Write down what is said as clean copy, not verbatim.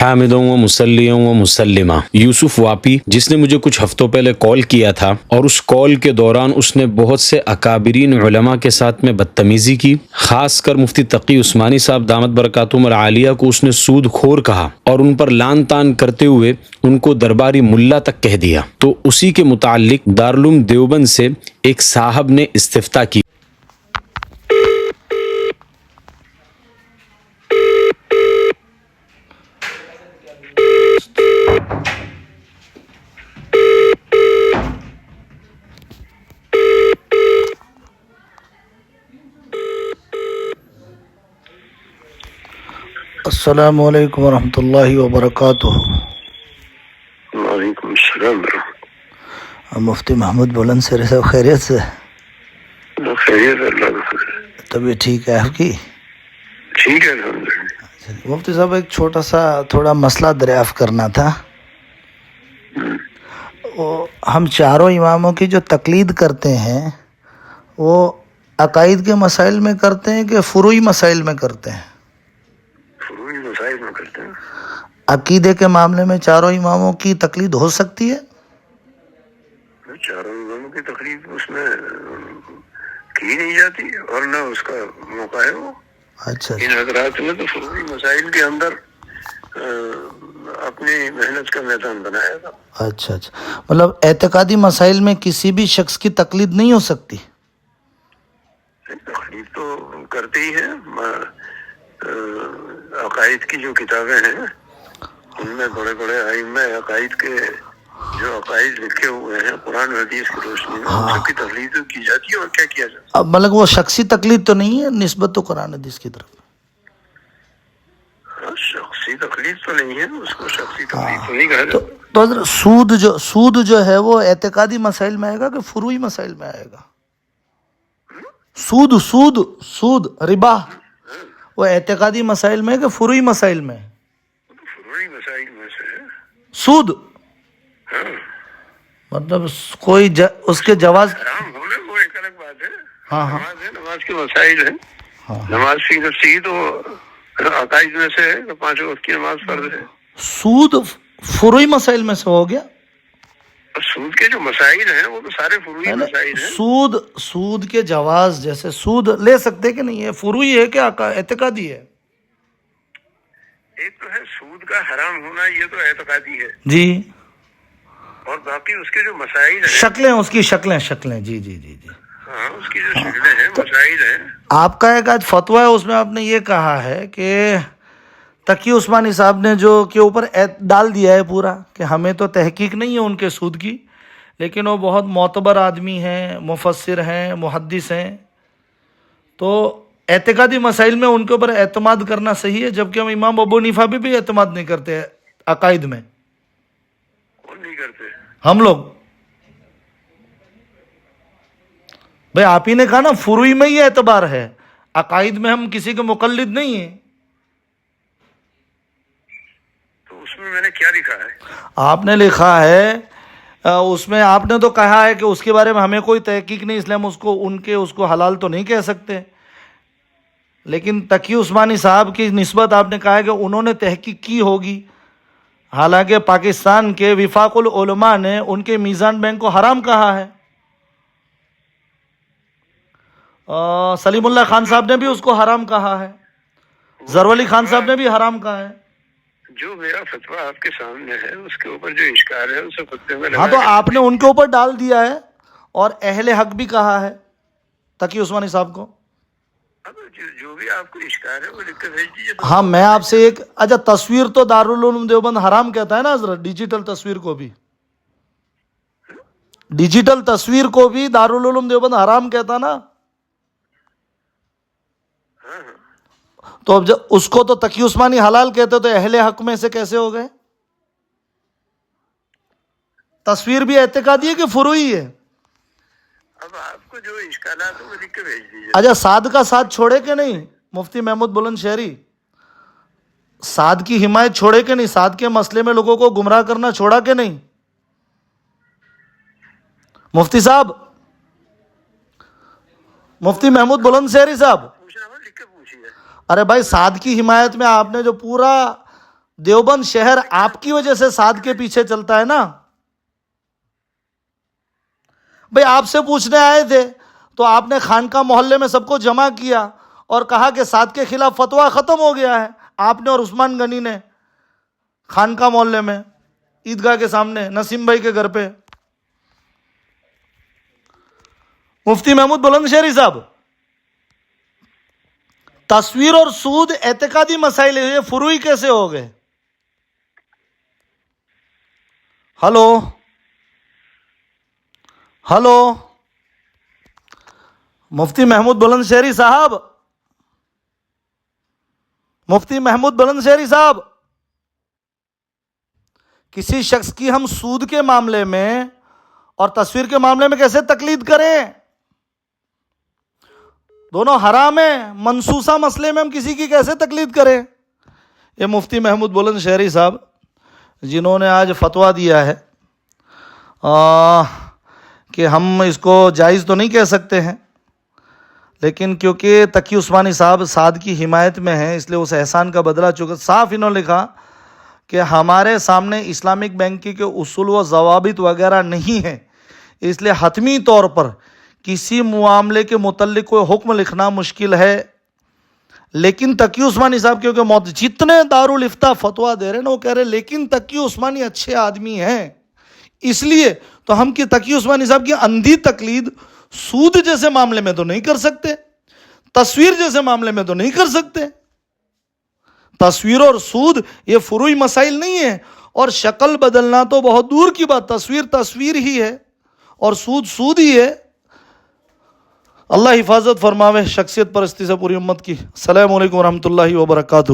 حامدوں و مسلیوں و مسلمہ یوسف واپی، جس نے مجھے کچھ ہفتوں پہلے کال کیا تھا اور اس کال کے دوران اس نے بہت سے اکابرین علماء کے ساتھ میں بدتمیزی کی، خاص کر مفتی تقی عثمانی صاحب دامت برکاتہم العالیہ کو اس نے سود خور کہا اور ان پر لان تان کرتے ہوئے ان کو درباری ملا تک کہہ دیا، تو اسی کے متعلق دارالعلوم دیوبند سے ایک صاحب نے استفتاء کی۔ السلام علیکم ورحمۃ اللہ وبرکاتہ۔ وعلیکم السلام ورحمۃ مفتی محمود بلند سر صاحب، خیریت سے؟ اللہ۔ خیریت، اللہ کا فضل ہے۔ طبیعت ٹھیک ہے آپ کی؟ ٹھیک ہے الحمدللہ۔ مفتی صاحب، ایک چھوٹا سا تھوڑا مسئلہ دریافت کرنا تھا۔ ہم چاروں اماموں کی جو تقلید کرتے ہیں وہ عقائد کے مسائل میں کرتے ہیں کہ فروعی مسائل میں کرتے ہیں؟ فروعی مسائل میں کرتے ہیں۔ عقیدے کے معاملے میں چاروں اماموں کی تقلید ہو سکتی ہے؟ چاروں اماموں کی تقلید اس میں کی نہیں جاتی اور نہ اس کا موقع ہے۔ وہ اچھا ان حضرات نے تو فروعی مسائل کے اندر اپنی محنت کا میدان بنایا تھا۔ اچھا مطلب اعتقادی مسائل میں کسی بھی شخص کی تقلید نہیں ہو سکتی؟ تقلید تو کرتے ہی ہیں۔ عقائد کی جو کتابیں ہیں ان میں بڑے بڑے ائمہ عقائد کے جو عقائد لکھے ہوئے ہیں قرآن و حدیث کی روشنی میں، ان سب کی تقلید کی جاتی ہے۔ اور کیا کیا جاتا اب مطلب وہ شخصی تقلید تو نہیں ہے نسبت تو قرآن حدیث کی طرف؟ ہے؟ شخصی تقلید تو نہیں ہے، اس کو شخصی تقلید تو نہیں کہا تو جاتا۔ حضرت سود جو ہے وہ اعتقادی مسائل میں آئے گا کہ فروعی مسائل میں آئے گا؟ سود ربا وہ اعتقادی مسائل میں کہ فروعی مسائل میں؟ فروعی مسائل میں سے ہے۔ سود ہاں، مطلب کوئی اس کے جواز؟ حرام ہونا وہ ایک الگ بات ہے۔ ہاں نماز ہے، نماز کے مسائل ہیں۔ نماز فی نفسی تو عقائد میں سے ہے کہ 5 وقت کی نماز فرض ہے۔ سود فروعی مسائل میں سے ہو گیا؟ اور سود کے جو مسائل ہیں وہ تو سارے فروعی مسائل ہیں۔ سود کے جواز، جیسے سود لے سکتے کہ نہیں ہے، فروعی ہے کہ اعتقادی ہے؟ ایک تو ہے سود کا حرام ہونا، یہ تو اعتقادی ہے جی، اور باقی اس کے جو مسائل ہیں، شکلیں، اس کی شکلیں جی ہاں اس کی جو شکلیں ہیں، مسائل ہیں۔ آپ کا ایک آج فتویٰ ہے، اس میں آپ نے یہ کہا ہے کہ تقی عثمانی صاحب نے جو کے اوپر ڈال دیا ہے پورا کہ ہمیں تو تحقیق نہیں ہے ان کے سود کی، لیکن وہ بہت معتبر آدمی ہیں، مفسر ہیں، محدث ہیں، تو اعتقادی مسائل میں ان کے اوپر اعتماد کرنا صحیح ہے، جبکہ ہم امام ابو حنیفہ بھی اعتماد نہیں کرتے عقائد میں۔ کون نہیں کرتے؟ ہم لوگ بھائی، آپ ہی نے کہا نا فروعی میں ہی اعتبار ہے، عقائد میں ہم کسی کے مقلد نہیں ہیں۔ تو اس میں نے کیا لکھا ہے؟ آپ نے لکھا ہے اس میں، آپ نے تو کہا ہے کہ اس کے بارے میں ہمیں کوئی تحقیق نہیں، اس لیے ہم اس کو حلال تو نہیں کہہ سکتے، لیکن تقی عثمانی صاحب کی نسبت آپ نے کہا ہے کہ انہوں نے تحقیق کی ہوگی، حالانکہ پاکستان کے وفاق العلماء نے ان کے میزان بینک کو حرام کہا ہے، سلیم اللہ خان صاحب نے بھی اس کو حرام کہا ہے، ضرور علی خان صاحب نے بھی حرام کہا ہے۔ جو میرا فتویٰ آپ کے سامنے ہے اس کے اوپر جو اشکال ہے اسے فتوے میں ہاں، تو آپ نے ان کے اوپر ڈال دیا ہے اور اہل حق بھی کہا ہے تقی عثمانی صاحب کو۔ جو بھی آپ کو اشکال ہے وہ لکھ کے بھیج دیجیے۔ ہاں، میں آپ سے ایک تصویر تو دارالعلوم دیوبند حرام کہتا ہے نا حضرت، ڈیجیٹل تصویر کو بھی، ڈیجیٹل تصویر کو بھی دارالعلوم دیوبند حرام کہتا نا، تو اب جب اس کو تو تقی عثمانی حلال کہتے تو اہل حق میں سے کیسے ہو گئے؟ تصویر بھی اعتقادی ہے کہ فروعی ہے؟ اب آپ کو جو اشکالات ہیں وہ لکھ کے بھیج دیجیے۔ اچھا، سعد کا ساتھ چھوڑے کہ نہیں مفتی محمود بلند شہری؟ سعد کی حمایت چھوڑے کہ نہیں؟ سعد کے مسئلے میں لوگوں کو گمراہ کرنا چھوڑا کہ نہیں مفتی صاحب؟ مفتی محمود بلند شہری صاحب، پوچھنا ہو لکھ کے پوچھیے۔ ارے بھائی، سعد کی حمایت میں آپ نے جو پورا دیوبند شہر آپ کی وجہ سے سعد کے پیچھے چلتا ہے نا. بھئی آپ سے پوچھنے آئے تھے تو آپ نے خانقاہ محلے میں سب کو جمع کیا اور کہا کہ سعد کے خلاف فتویٰ ختم ہو گیا ہے. آپ نے اور عثمان غنی نے خانقاہ محلے میں عیدگاہ کے سامنے نسیم بھائی کے گھر پہ. مفتی محمود بلند شہری صاحب، تصویر اور سود اعتقادی مسائل ہیں، یہ فروعی کیسے ہو گئے؟ ہلو مفتی محمود بلند شہری صاحب، مفتی محمود بلند شہری صاحب، کسی شخص کی ہم سود کے معاملے میں اور تصویر کے معاملے میں کیسے تقلید کریں؟ دونوں حرام ہیں. منصوصہ مسئلے میں ہم کسی کی کیسے تقلید کریں؟ یہ مفتی محمود بلند شہری صاحب جنہوں نے آج فتویٰ دیا ہے کہ ہم اس کو جائز تو نہیں کہہ سکتے ہیں، لیکن کیونکہ تقی عثمانی صاحب سعد کی حمایت میں ہیں اس لیے اس احسان کا بدلہ چکا. صاف انہوں نے لکھا کہ ہمارے سامنے اسلامک بینکنگ کے اصول و ضوابط وغیرہ نہیں ہیں، اس لیے حتمی طور پر کسی معاملے کے متعلق کوئی حکم لکھنا مشکل ہے. لیکن تقی عثمانی صاحب کیونکہ جتنے دارالفتہ فتویٰ دے رہے ہیں نا وہ کہہ رہے لیکن تقی عثمانی اچھے آدمی ہیں، اس لیے تو ہم کی تقی عثمانی صاحب کی اندھی تقلید سود جیسے معاملے میں تو نہیں کر سکتے، تصویر جیسے معاملے میں تو نہیں کر سکتے. تصویر اور سود یہ فروعی مسائل نہیں ہیں، اور شکل بدلنا تو بہت دور کی بات، تصویر ہی ہے اور سود ہی ہے. اللہ حفاظت فرماوے شخصیت پرستی سے پوری امت کی. السلام علیکم ورحمۃ اللہ وبرکاتہ.